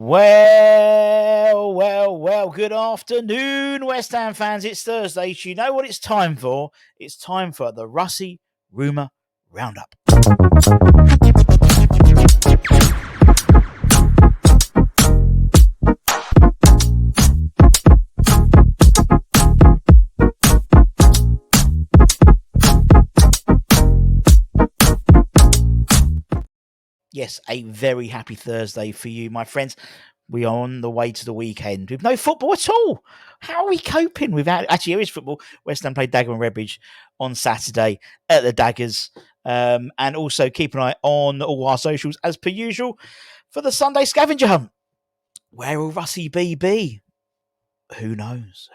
Well, good afternoon, West Ham fans. It's Thursday. So you know what it's time for? It's time for the Russy Rumour Roundup. Yes, a very happy Thursday for you, my friends. We are on the way to the weekend with no football at all. How are we coping without? Actually, there is football. West Ham played Dagenham and Redbridge on Saturday at the Daggers. And also keep an eye on all our socials as per usual for the Sunday scavenger hunt. Where will Russy be? Who knows?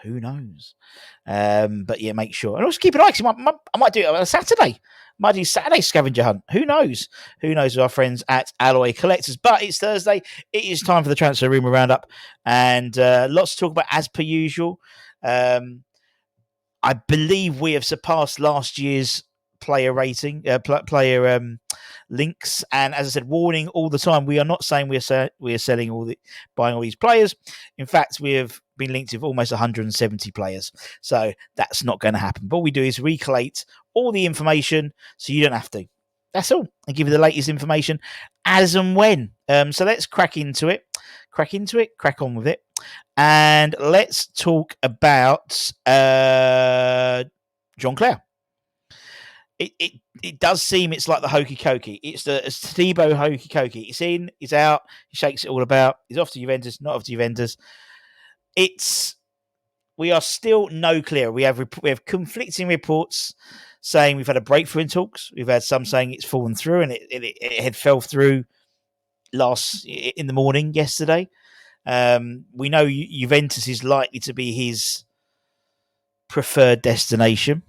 But yeah, make sure. And also keep an eye, because I might do it on a Saturday. Might do Saturday scavenger hunt. Who knows? With our friends at Alloy Collectors. But it's Thursday. It is time for the transfer rumour roundup. And lots to talk about as per usual. I believe we have surpassed last year's player rating, player links. And as I said, warning all the time, we are not saying we are selling buying all these players. In fact, we have been linked with almost 170 players. So that's not going to happen. But what we do is recollate all the information so you don't have to. That's all. And give you the latest information as and when. So let's crack into it. Crack on with it. And let's talk about Jean-Clair. It does seem it's like the hokey cokey. It's Todibo hokey cokey. It's in, it's out, he shakes it all about. He's off to Juventus, not off to Juventus. We are still no clear. We have conflicting reports saying we've had a breakthrough in talks. We've had some saying it's fallen through, and it had fell through in the morning yesterday. We know Juventus is likely to be his preferred destination.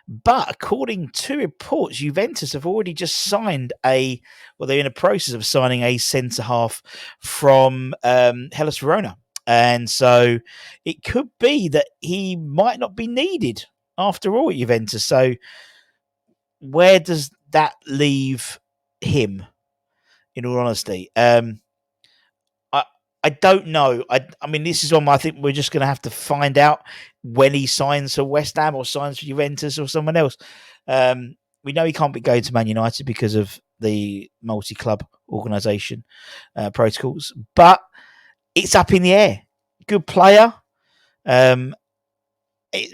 But according to reports, Juventus have already just signed they're in a process of signing a centre-half from Hellas Verona. And so it could be that he might not be needed after all at Juventus. So where does that leave him, in all honesty? I don't know. I mean, this is one I think we're just going to have to find out when he signs for West Ham or signs for Juventus or someone else. We know he can't be going to Man United because of the multi-club organisation protocols, but it's up in the air. Good player. It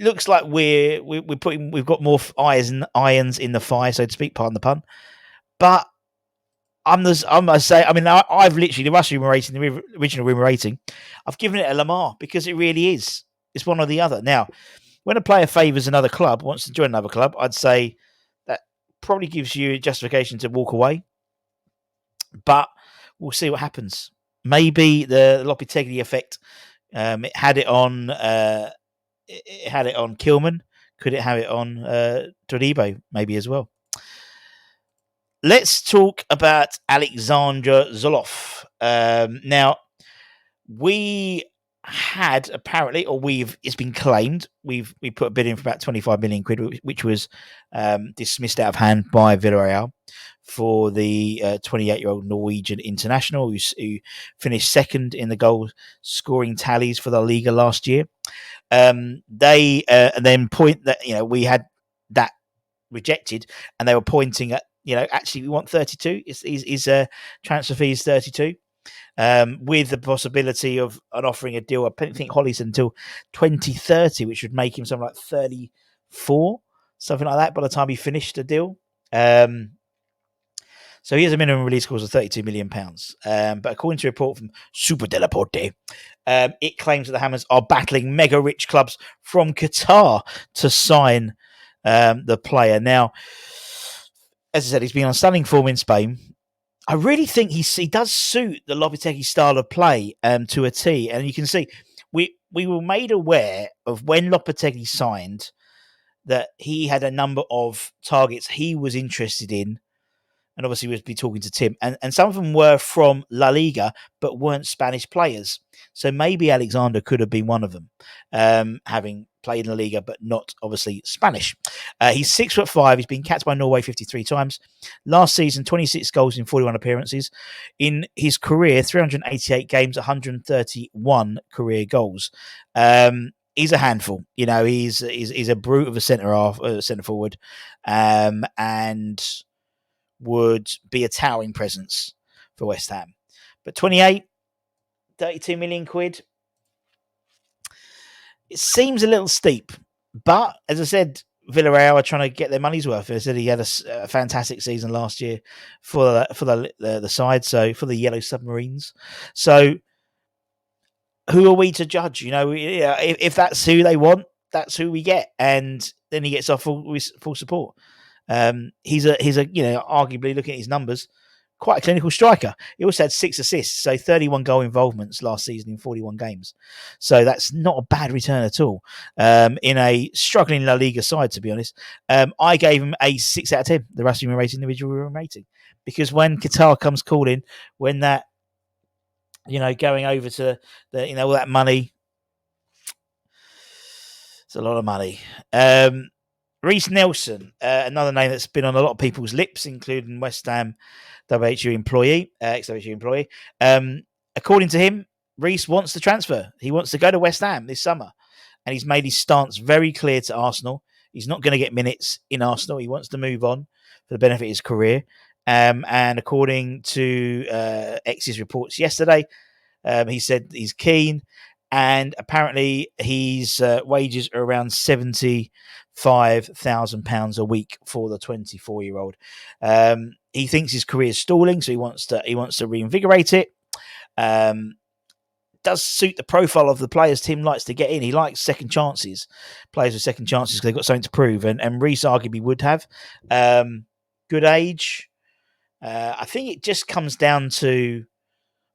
looks like we've got more irons in the fire, so to speak, pardon the pun. But I must say, I mean, I've literally, the Russy Rumour rating, the original Rumour rating, I've given it a Lamar because it really is. It's one or the other. Now, when a player favours another club, wants to join another club, I'd say that probably gives you justification to walk away. But we'll see what happens. Maybe the Lopetegui effect, it had it on Kilman. Could it have it on Todibo maybe as well? Let's talk about Alexander Sorloth. Now, we had apparently, it's been claimed, we put a bid in for about 25 million quid, which was dismissed out of hand by Villarreal for the 28-year-old Norwegian international who finished second in the goal scoring tallies for the Liga last year. They then point that we had that rejected, and they were pointing at actually we want 32. His transfer fee is 32. With the possibility of offering a deal, I think Holly's until 2030, which would make him something like 34, something like that by the time he finished the deal. So he has a minimum release clause of £32 million. But according to a report from Super Delaporte, it claims that the Hammers are battling mega rich clubs from Qatar to sign the player. Now, as I said, he's been on stunning form in Spain. I really think he does suit the Lopetegui style of play to a T. And you can see we were made aware of when Lopetegui signed that he had a number of targets he was interested in and obviously we'll be talking to Tim, and some of them were from La Liga, but weren't Spanish players. So maybe Alexander could have been one of them, having played in La Liga, but not obviously Spanish. He's 6'5". He's been capped by Norway 53 times. Last season, 26 goals in 41 appearances. In his career, 388 games, 131 career goals. He's a handful. He's a brute of a centre forward, and would be a towering presence for West Ham. But 28, 32 million quid, it seems a little steep. But as I said, Villarreal are trying to get their money's worth. I said he had a fantastic season last year for the side, so for the Yellow Submarines. So who are we to judge? If that's who they want, that's who we get, and then he gets our full support. He's a arguably, looking at his numbers, quite a clinical striker. He also had 6 assists, so 31 goal involvements last season in 41 games. So that's not a bad return at all in a struggling La Liga side, to be honest. I gave him a 6 out of 10, the Russy Rumour rating, the original Rumour rating, because when Qatar comes calling, when that, going over to the, all that money, it's a lot of money. Reiss Nelson, another name that's been on a lot of people's lips, including West Ham WHU employee, ex-WHU employee. According to him, Reiss wants to transfer. He wants to go to West Ham this summer, and he's made his stance very clear to Arsenal. He's not going to get minutes in Arsenal. He wants to move on for the benefit of his career. And according to X's reports yesterday, he said he's keen, and apparently his wages are around £75,000 a week for the 24-year-old. He thinks his career is stalling, so he wants to reinvigorate it. Does suit the profile of the players Tim likes to get in. He likes second chances, players with second chances, because they've got something to prove, and Reiss arguably would have. Good age. I think it just comes down to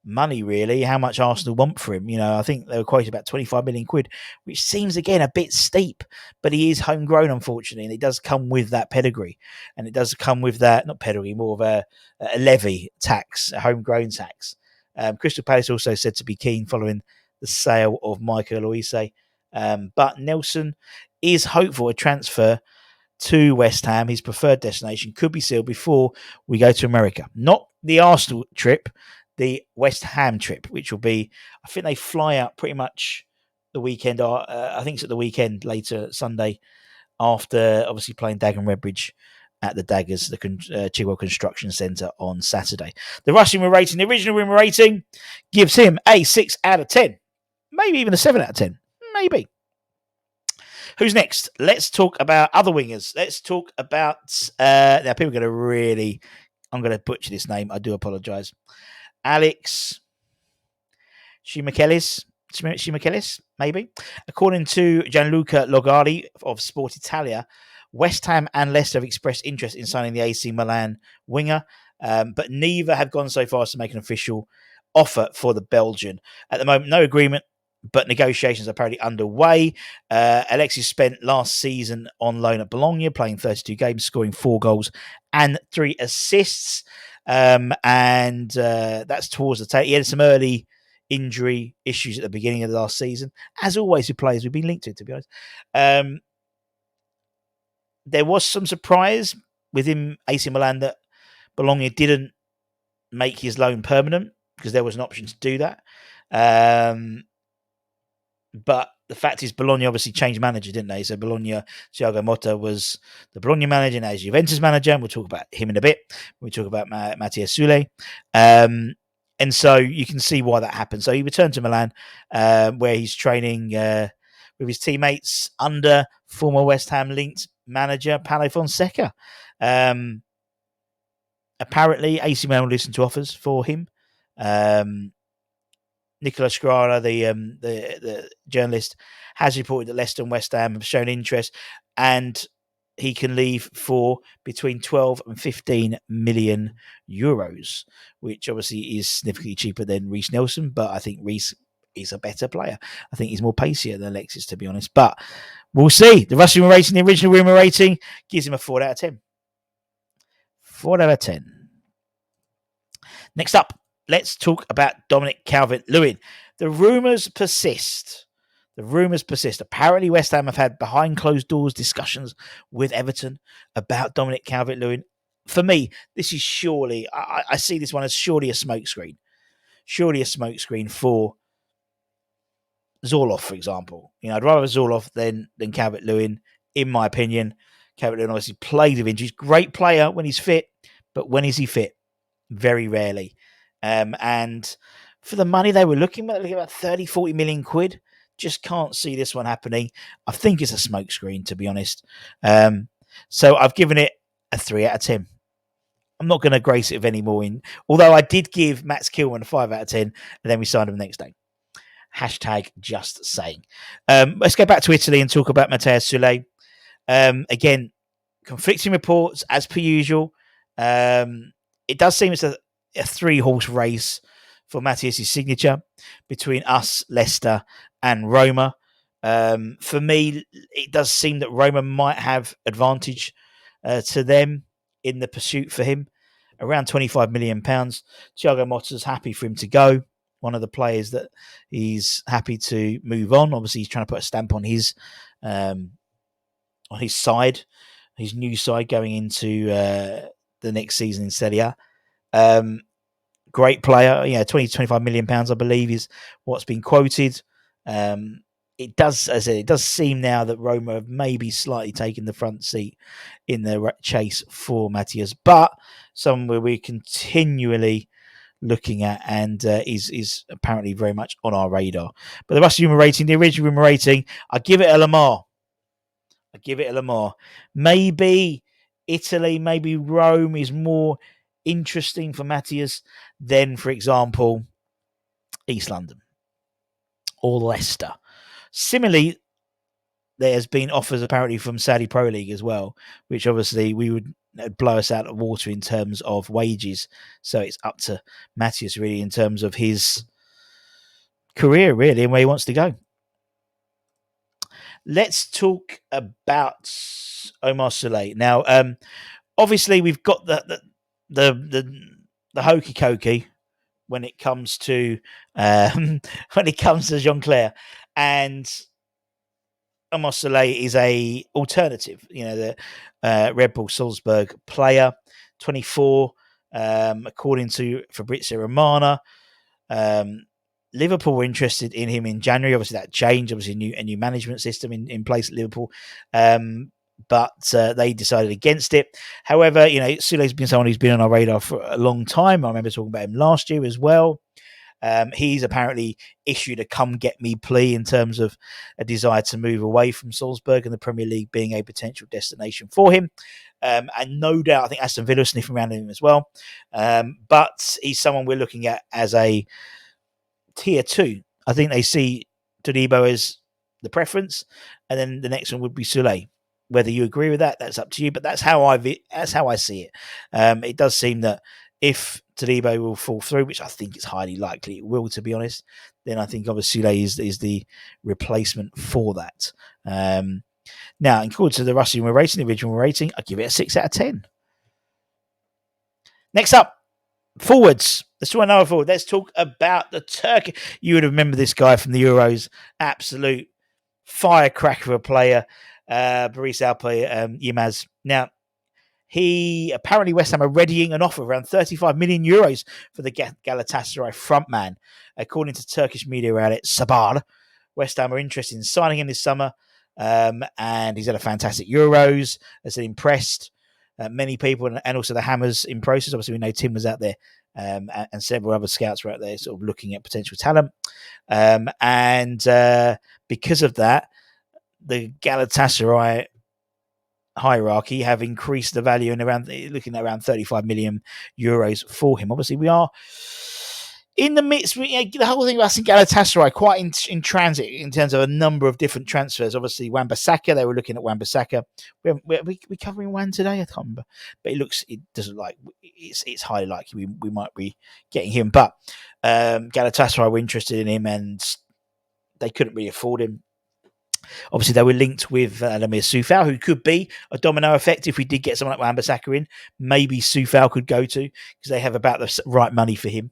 money, really, how much Arsenal want for him. I think they were quoted about 25 million quid, which seems, again, a bit steep, but he is homegrown, unfortunately, and it does come with that pedigree, and it does come with that, not pedigree, more of a levy tax, a homegrown tax. Crystal Palace also said to be keen following the sale of Michael Olise, but Nelson is hopeful a transfer to West Ham, his preferred destination, could be sealed before we go to America. Not the Arsenal trip, the West Ham trip, which will be, I think they fly out pretty much the weekend. I think it's at the weekend, later Sunday, after obviously playing Dagenham Redbridge at the Daggers, the Chigwell Construction Centre on Saturday. The Russy Rumour rating, the original Rumour rating, gives him a 6 out of 10. Maybe even a 7 out of 10. Maybe. Who's next? Let's talk about other wingers. Let's talk about... now, people are going to really... I'm going to butcher this name. I do apologise. Alex Saelemaekers, maybe. According to Gianluca Logari of Sport Italia, West Ham and Leicester have expressed interest in signing the AC Milan winger, but neither have gone so far as to make an official offer for the Belgian. At the moment, no agreement, but negotiations are apparently underway. Alexis spent last season on loan at Bologna, playing 32 games, scoring 4 goals and 3 assists. And that's towards the tail. He had some early injury issues at the beginning of the last season. As always with players we've been linked to be honest. There was some surprise within AC Milan that Bologna didn't make his loan permanent, because there was an option to do that. But the fact is, Bologna obviously changed manager, didn't they? So Bologna, Thiago Motta was the Bologna manager, now he's Juventus manager, and we'll talk about him in a bit. We'll talk about Matias Soule. And so you can see why that happened. So he returned to Milan, where he's training with his teammates under former West Ham linked manager Paulo Fonseca. Apparently, AC Milan will listen to offers for him. Nicola Sgrara, the journalist, has reported that Leicester and West Ham have shown interest, and he can leave for between 12 and 15 million euros, which obviously is significantly cheaper than Reiss Nelson, but I think Reiss is a better player. I think he's more pacier than Alexis, to be honest, but we'll see. The Russy Rumour rating, the original Rumour rating, gives him a 4 out of 10. 4 out of 10. Next up, let's talk about Dominic Calvert-Lewin. The rumours persist. Apparently, West Ham have had behind closed doors discussions with Everton about Dominic Calvert-Lewin. For me, this is surely, I see this one as surely a smokescreen. Surely a smokescreen for Sorloth, for example. I'd rather Sorloth than Calvert-Lewin, in my opinion. Calvert-Lewin obviously played with injuries. Great player when he's fit, but when is he fit? Very rarely. And for the money they were looking at about 30, 40 million quid, just can't see this one happening. I think it's a smokescreen, to be honest. So I've given it a 3 out of 10. I'm not going to grace it with any more although I did give Max Kilman a 5 out of 10, and then we signed him the next day. Hashtag just saying. Let's go back to Italy and talk about Matias Soule. Again, conflicting reports as per usual. It does seem it's a 3-horse race for Matias' signature between us, Leicester, and Roma. For me, it does seem that Roma might have advantage to them in the pursuit for him. Around £25 million. Thiago Motta's happy for him to go. One of the players that he's happy to move on. Obviously, he's trying to put a stamp on his side, his new side going into the next season in Serie A. Great player, 20 to 25 million pounds, I believe, is what's been quoted. It does, as I said, it does seem now that Roma have maybe slightly taken the front seat in the chase for Matias, but somewhere we're continually looking at and is apparently very much on our radar. But the Russy Rumour rating, the original Rumour rating, I give it a Lamar. Maybe Italy, maybe Rome is more interesting for Matias than, for example, East London or Leicester. Similarly, there has been offers apparently from Saudi Pro League as well, which obviously we would blow us out of water in terms of wages. So it's up to Matias really in terms of his career really and where he wants to go. Let's talk about Omar Sule. Now, obviously we've got the hokey cokey when it comes to Jean-Clair, and Omar Sule is a alternative. The Red Bull Salzburg player, 24, according to Fabrizio Romano. Liverpool were interested in him in January. Obviously, that changed. Obviously, a new management system in place at Liverpool. But they decided against it. However, Sule's been someone who's been on our radar for a long time. I remember talking about him last year as well. He's apparently issued a come get me plea in terms of a desire to move away from Salzburg and the Premier League being a potential destination for him. And no doubt, I think Aston Villa sniffing around him as well. But he's someone we're looking at as a tier 2. I think they see Todibo as the preference, and then the next one would be Soule. Whether you agree with that, that's up to you. But that's how I see it. It does seem that if Todibo will fall through, which I think is highly likely it will, to be honest, then I think obviously Soule is the replacement for that. Now, according to the Russy Rumour rating, the original rating, I give it a 6 out of 10. Next up, forwards. Let's do another forward. Let's talk about the Turkish. You would remember this guy from the Euros. Absolute firecracker of a player, Baris Alper Yilmaz. Now, he apparently West Ham are readying an offer of around 35 million euros for the Galatasaray frontman. According to Turkish media outlet Sabah, West Ham are interested in signing him this summer, and he's had a fantastic Euros. Has impressed many people, and also the Hammers in process. Obviously, we know Tim was out there, and several other scouts were out there sort of looking at potential talent. And because of that, the Galatasaray hierarchy have increased the value and looking at around 35 million euros for him. Obviously, we are in the midst. The whole thing about Galatasaray quite in transit in terms of a number of different transfers. Obviously, Wan-Bissaka, they were looking at Wan-Bissaka. We covering Wan today? I can't remember, but it doesn't like it's highly likely we might be getting him. But Galatasaray were interested in him, and they couldn't really afford him. Obviously, they were linked with Matias Soule, who could be a domino effect if we did get someone like Wan-Bissaka in. Maybe Soule could go to, because they have about the right money for him.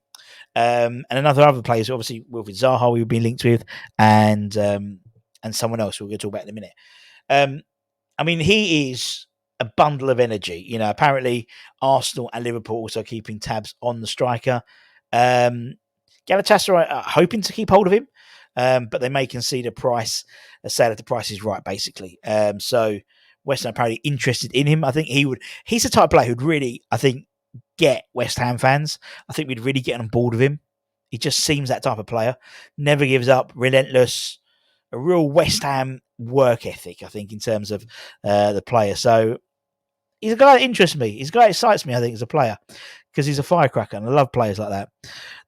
And other players, obviously, Wilfried Zaha, we've been linked with, and someone else we're going to talk about in a minute. I mean, he is a bundle of energy. You know, apparently Arsenal and Liverpool also keeping tabs on the striker. Galatasaray are hoping to keep hold of him, but they may concede a price, say that the price is right, basically. So West Ham apparently interested in him. I think he's the type of player who'd really, I think, get West Ham fans. I think we'd really get on board with him. He just seems that type of player. Never gives up, relentless, a real West Ham work ethic, I think, in terms of the player. So he's a guy that interests me. He's a guy that excites me, I think, as a player, because he's a firecracker, and I love players like that.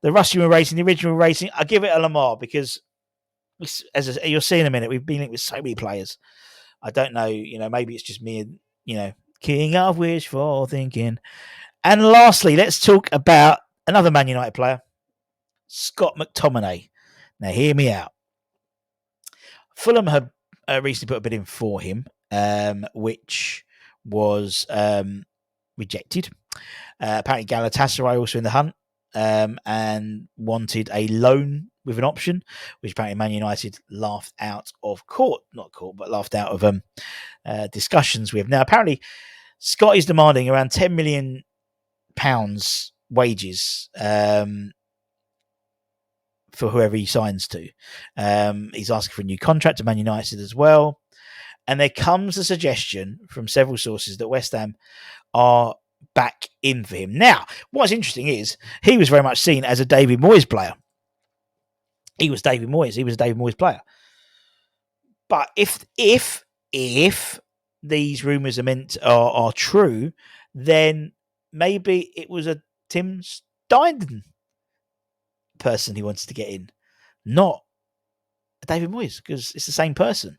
The Russy Rumour rating, the original rating, I give it a Lamar, because, as you'll see in a minute, we've been linked with so many players. I don't know, maybe it's just me, king of wishful thinking. And lastly, let's talk about another Man United player, Scott McTominay. Now, hear me out. Fulham have recently put a bid in for him, which was rejected. Apparently, Galatasaray also in the hunt, and wanted a loan with an option, which apparently Man United laughed out of laughed out of discussions with. Now, apparently, Scott is demanding around £10 million wages for whoever he signs to. He's asking for a new contract to Man United as well. And there comes a suggestion from several sources that West Ham are back in for him. Now, what's interesting is he was very much seen as a David Moyes player. He was David Moyes. He was a David Moyes player. But if these rumours are true, then maybe it was a Tim Steindl person he wanted to get in, not David Moyes, because it's the same person.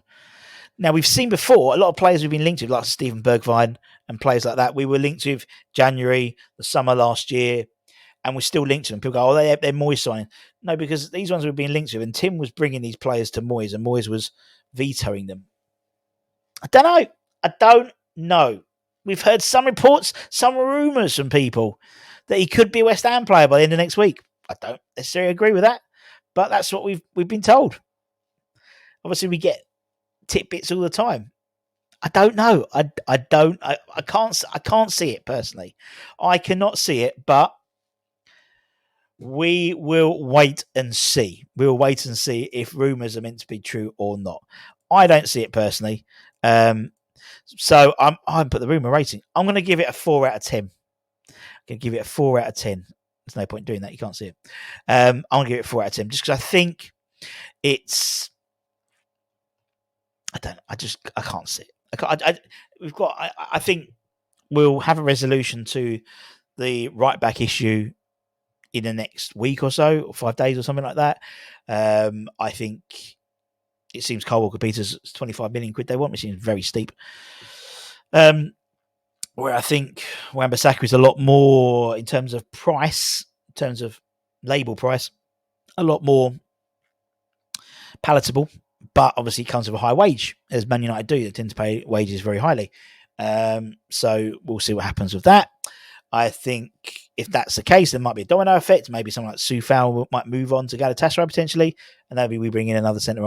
Now, we've seen before, a lot of players we've been linked with, like Steven Bergwijn and players like that, we were linked with January, the summer last year, and we're still linked to them. People go, they're Moyes signing. No, because these ones we've been linked with, and Tim was bringing these players to Moyes, and Moyes was vetoing them. I don't know. We've heard some reports, some rumours from people that he could be a West Ham player by the end of next week. I don't necessarily agree with that, but that's what we've been told. Obviously, we get tidbits all the time. I don't know. I can't see it personally. I cannot see it, but we will wait and see. We'll wait and see if rumours are meant to be true or not. I don't see it personally. So I'm put the rumour rating. I'm going to give it a 4 out of 10. I'm going to give it a 4 out of 10. There's no point doing that. You can't see it. I'm going to give it a 4 out of 10 just because I think it's. I can't see it. I think we'll have a resolution to the right back issue in the next week or so, or 5 days or something like that. I think it seems Kyle Walker-Peters 25 million quid they want, which seems very steep. Where I think Wan-Bissaka is a lot more in terms of price, in terms of label price, a lot more palatable. But obviously, it comes with a high wage, as Man United do. They tend to pay wages very highly. So we'll see what happens with that. I think if that's the case, there might be a domino effect. Maybe someone like Soule might move on to Galatasaray potentially, and maybe we bring in another centre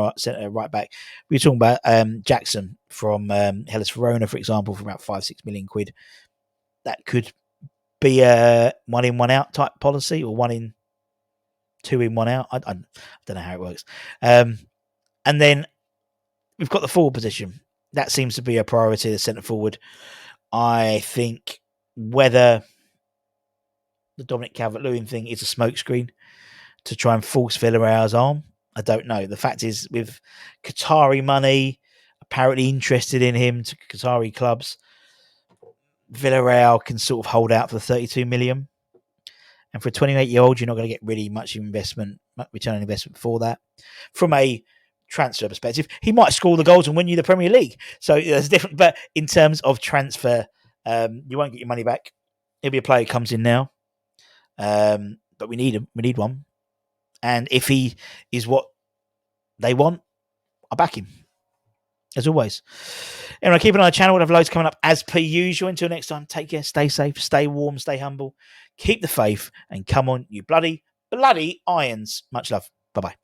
right back. We were talking about Jackson from Hellas Verona, for example, for about 5-6 million quid. That could be a 1 in 1 out type policy, or 1 in 2 in 1 out. I don't know how it works. And then we've got the forward position. That seems to be a priority, the centre forward. I think whether the Dominic Calvert-Lewin thing is a smokescreen to try and force Villarreal's arm, I don't know. The fact is, with Qatari money apparently interested in him to Qatari clubs, Villarreal can sort of hold out for the 32 million. And for a 28-year-old, you're not going to get really much return on investment for that. From a transfer perspective, he might score the goals and win you the Premier League. So there's different. But in terms of transfer, you won't get your money back. He'll be a player who comes in now. But we need him. We need one. And if he is what they want, I'll back him. as always. Anyway, keep an eye on the channel. We'll have loads coming up as per usual. Until next time, take care, stay safe, stay warm, stay humble, keep the faith, and come on, you bloody irons. Much love. Bye-bye.